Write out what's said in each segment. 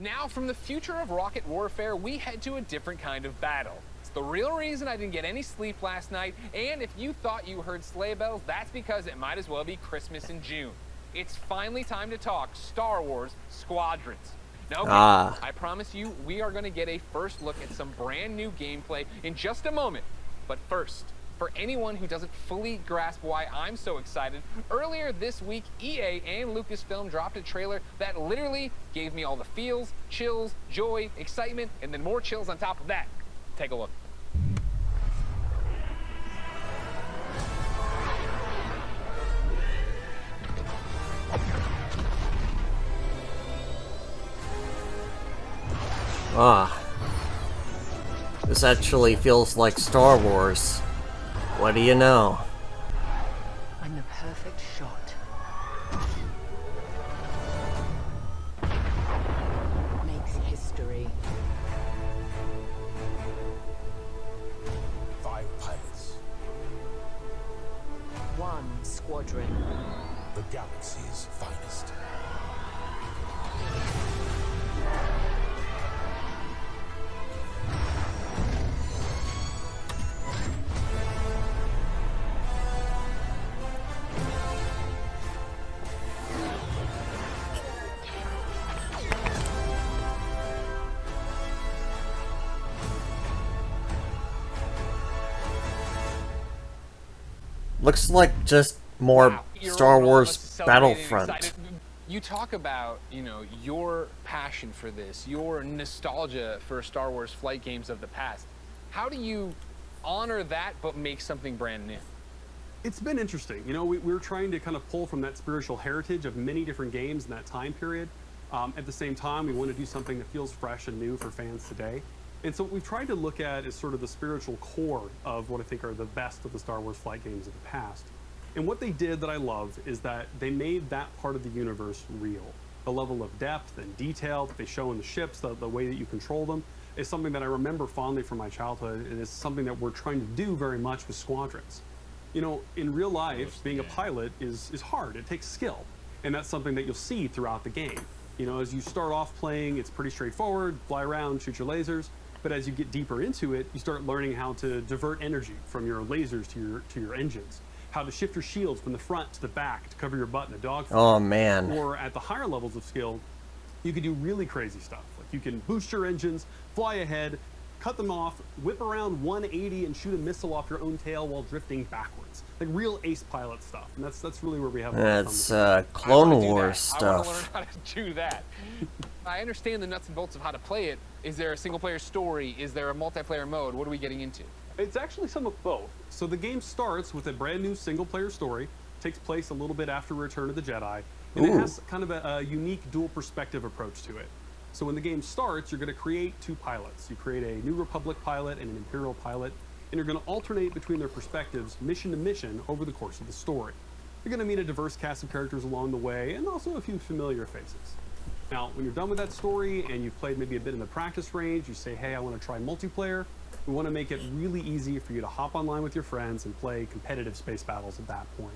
Now, from the future of rocket warfare, we head to a different kind of battle. It's the real reason I didn't get any sleep last night, and if you thought you heard sleigh bells, that's because it might as well be Christmas in June. It's finally time to talk Star Wars Squadrons. Now, okay, I promise you, we are going to get a first look at some brand new gameplay in just a moment. But first, for anyone who doesn't fully grasp why I'm so excited, earlier this week, EA and Lucasfilm dropped a trailer that literally gave me all the feels, chills, joy, excitement, and then more chills on top of that. Take a look. This actually feels like Star Wars. What do you know? I'm the perfect shot. Makes history. 5 pilots. 1 squadron. The galaxy's finest. Looks like just more Star Wars Battlefront. You talk about, you know, your passion for this, your nostalgia for Star Wars flight games of the past. How do you honor that but make something brand new? It's been interesting. You know, we're trying to kind of pull from that spiritual heritage of many different games in that time period. At the same time, we want to do something that feels fresh and new for fans today. And so what we've tried to look at is sort of the spiritual core of what I think are the best of the Star Wars flight games of the past. And what they did that I love is that they made that part of the universe real. The level of depth and detail that they show in the ships, the way that you control them, is something that I remember fondly from my childhood, and is something that we're trying to do very much with Squadrons. You know, in real life, being a pilot is hard. It takes skill, and that's something that you'll see throughout the game. You know, as you start off playing, it's pretty straightforward, fly around, shoot your lasers. But as you get deeper into it, you start learning how to divert energy from your lasers to your engines, how to shift your shields from the front to the back to cover your butt in a dogfight. Oh man. Or at the higher levels of skill, you can do really crazy stuff. Like you can boost your engines, fly ahead, cut them off, whip around 180 and shoot a missile off your own tail while drifting backwards. Like real ace pilot stuff. And that's really where we have That's Clone Wars stuff. I want to learn how to do that. I understand the nuts and bolts of how to play it. Is there a single-player story? Is there a multiplayer mode? What are we getting into? It's actually some of both. So the game starts with a brand new single-player story, takes place a little bit after Return of the Jedi, and it has kind of a unique dual perspective approach to it. So when the game starts, you're going to create 2 pilots. You create a New Republic pilot and an Imperial pilot, and you're going to alternate between their perspectives mission to mission over the course of the story. You're going to meet a diverse cast of characters along the way, and also a few familiar faces. Now, when you're done with that story and you've played maybe a bit in the practice range, you say, hey, I want to try multiplayer. We want to make it really easy for you to hop online with your friends and play competitive space battles at that point.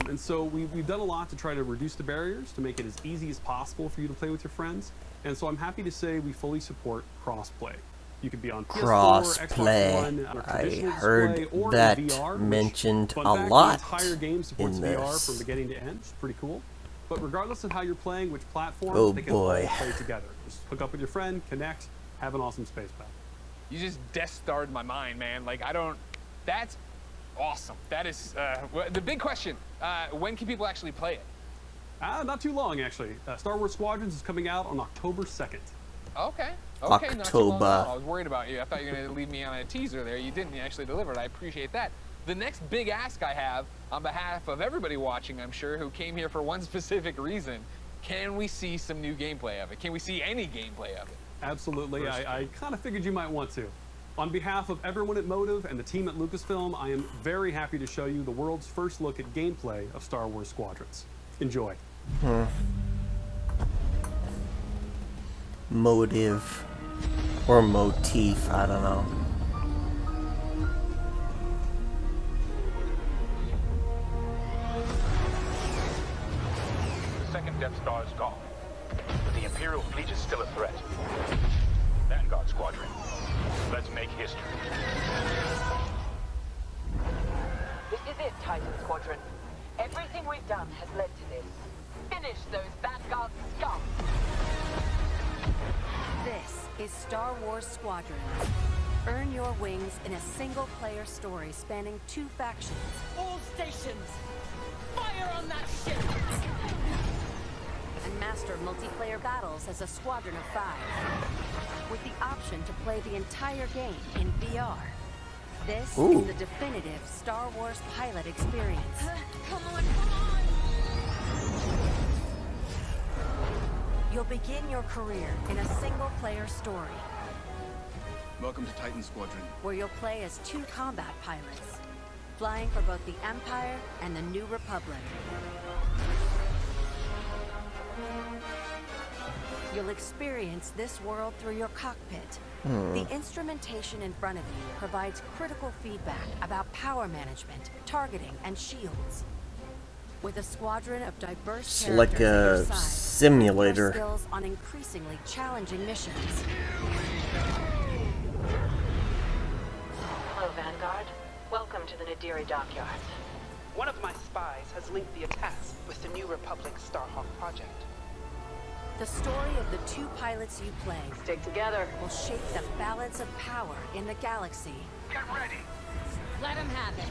And so we've done a lot to try to reduce the barriers, to make it as easy as possible for you to play with your friends. And so I'm happy to say we fully support crossplay. You could be on PS4, Xbox One, on a traditional display, or that in VR, mentioned which, a fact, lot the entire game supports in VR this. from beginning to end. It's pretty cool. But regardless of how you're playing, which platform, they can all play together. Just hook up with your friend, connect, have an awesome space battle. You just Death Starred my mind, man. Like, that's awesome. That is, the big question, when can people actually play it? Not too long, actually. Star Wars Squadrons is coming out on October 2nd. Okay. October. Not too long at all. I was worried about you. I thought you were going to leave me on a teaser there. You didn't. You actually delivered. I appreciate that. The next big ask I have, on behalf of everybody watching, I'm sure, who came here for one specific reason, can we see some new gameplay of it? Can we see any gameplay of it? Absolutely. I kind of figured you might want to. On behalf of everyone at Motive and the team at Lucasfilm, I am very happy to show you the world's first look at gameplay of Star Wars Squadrons. Enjoy. Motive or motif, I don't know. The second Death Star is gone, but the Imperial fleet is still a threat. Vanguard Squadron. Let's make history. This is it, Titan Squadron. Everything we've done has led to this. Finish those Vanguard scum! This is Star Wars Squadrons. Earn your wings in a single-player story spanning 2 factions. All stations! Fire on that ship! And master multiplayer battles as a squadron of 5. With the option to play the entire game in VR. This is the definitive Star Wars pilot experience. Come on, come on! You'll begin your career in a single-player story, Welcome to Titan Squadron. where you'll play as 2 combat pilots, flying for both the Empire and the New Republic. You'll experience this world through your cockpit. The instrumentation in front of you provides critical feedback about power management, targeting, and shields. With a squadron of diverse It's characters like at your a side, simulator. your skills on increasingly challenging missions. Hello, Vanguard. Welcome to the Nadiri dockyards. One of my spies has linked the attacks with the New Republic Starhawk project. The story of the 2 pilots you play Stick together. will shape the balance of power in the galaxy. Get ready. Let him have it.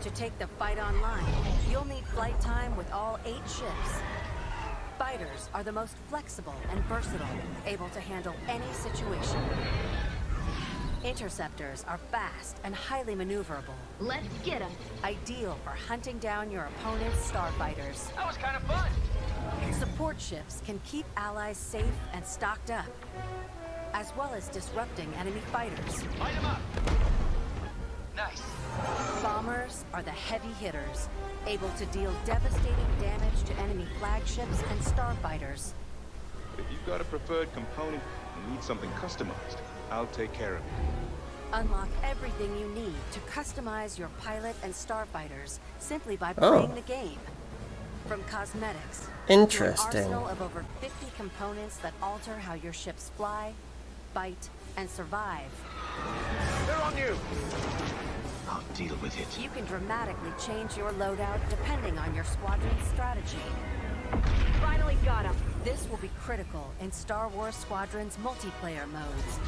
To take the fight online, you'll need flight time with all 8 ships. Fighters are the most flexible and versatile, able to handle any situation. Interceptors are fast and highly maneuverable. Let's get them. Ideal for hunting down your opponent's starfighters. That was kind of fun. Support ships can keep allies safe and stocked up, as well as disrupting enemy fighters. Light them up. Nice. Bombers are the heavy hitters, able to deal devastating damage to enemy flagships and starfighters. If you've got a preferred component and need something customized, I'll take care of it. Unlock everything you need to customize your pilot and starfighters simply by playing the game. From cosmetics Interesting. to an arsenal of over 50 components that alter how your ships fly, fight, and survive. They're on you. I'll deal with it. You can dramatically change your loadout depending on your squadron's strategy. Finally got him. This will be critical in Star Wars Squadron's multiplayer modes.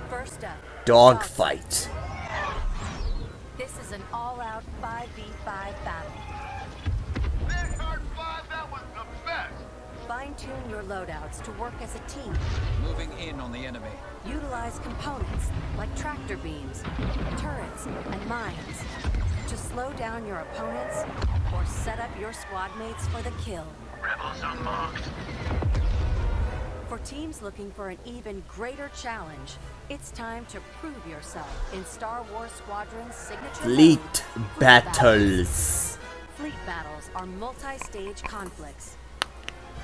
First up, Dogfight. This is an all-out 5v5 battle. Vanguard 5, that was the best. Fine-tune your loadouts to work as a team. Moving in on the enemy. Utilize components like tractor beams, turrets, and mines to slow down your opponents or set up your squad mates for the kill. Rebels unmarked. For teams looking for an even greater challenge, it's time to prove yourself in Star Wars Squadron's signature Fleet mode, battles. Fleet battles are multi-stage conflicts.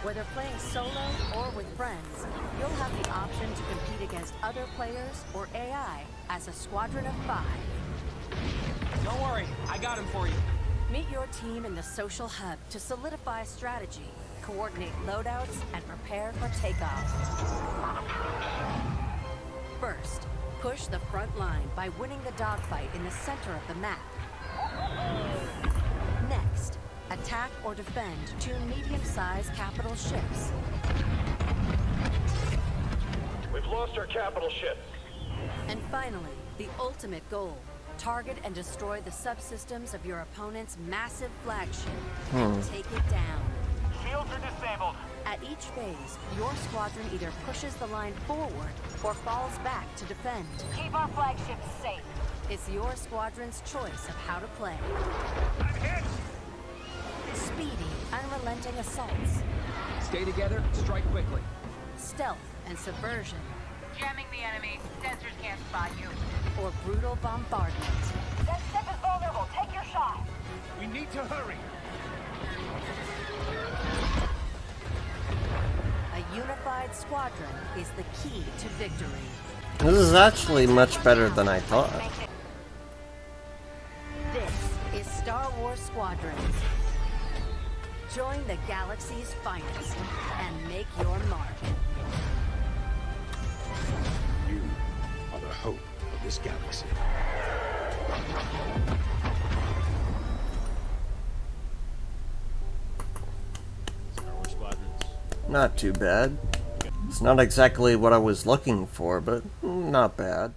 Whether playing solo or with friends, you'll have the option to compete against other players or AI as a squadron of 5. Don't worry, I got him for you. Meet your team in the social hub to solidify strategy, coordinate loadouts, and prepare for takeoff. First, push the front line by winning the dogfight in the center of the map. Next, attack or defend 2 medium-sized capital ships. We've lost our capital ship. And finally, the ultimate goal. Target and destroy the subsystems of your opponent's massive flagship and take it down. Shields are disabled. At each phase, your squadron either pushes the line forward or falls back to defend. Keep our flagships safe. It's your squadron's choice of how to play. I'm hit. Speedy, unrelenting assaults, Stay together, strike quickly. stealth and subversion, Jamming the enemy. Sensors can't spot you. or brutal bombardment. That ship is vulnerable. Take your shot. We need to hurry. A unified squadron is the key to victory. This is actually much better than I thought. This is Star Star Wars Squadrons. Join the galaxy's finest and make your mark. You are the hope of this galaxy. Star Wars Squadrons. Not too bad. It's not exactly what I was looking for, but not bad.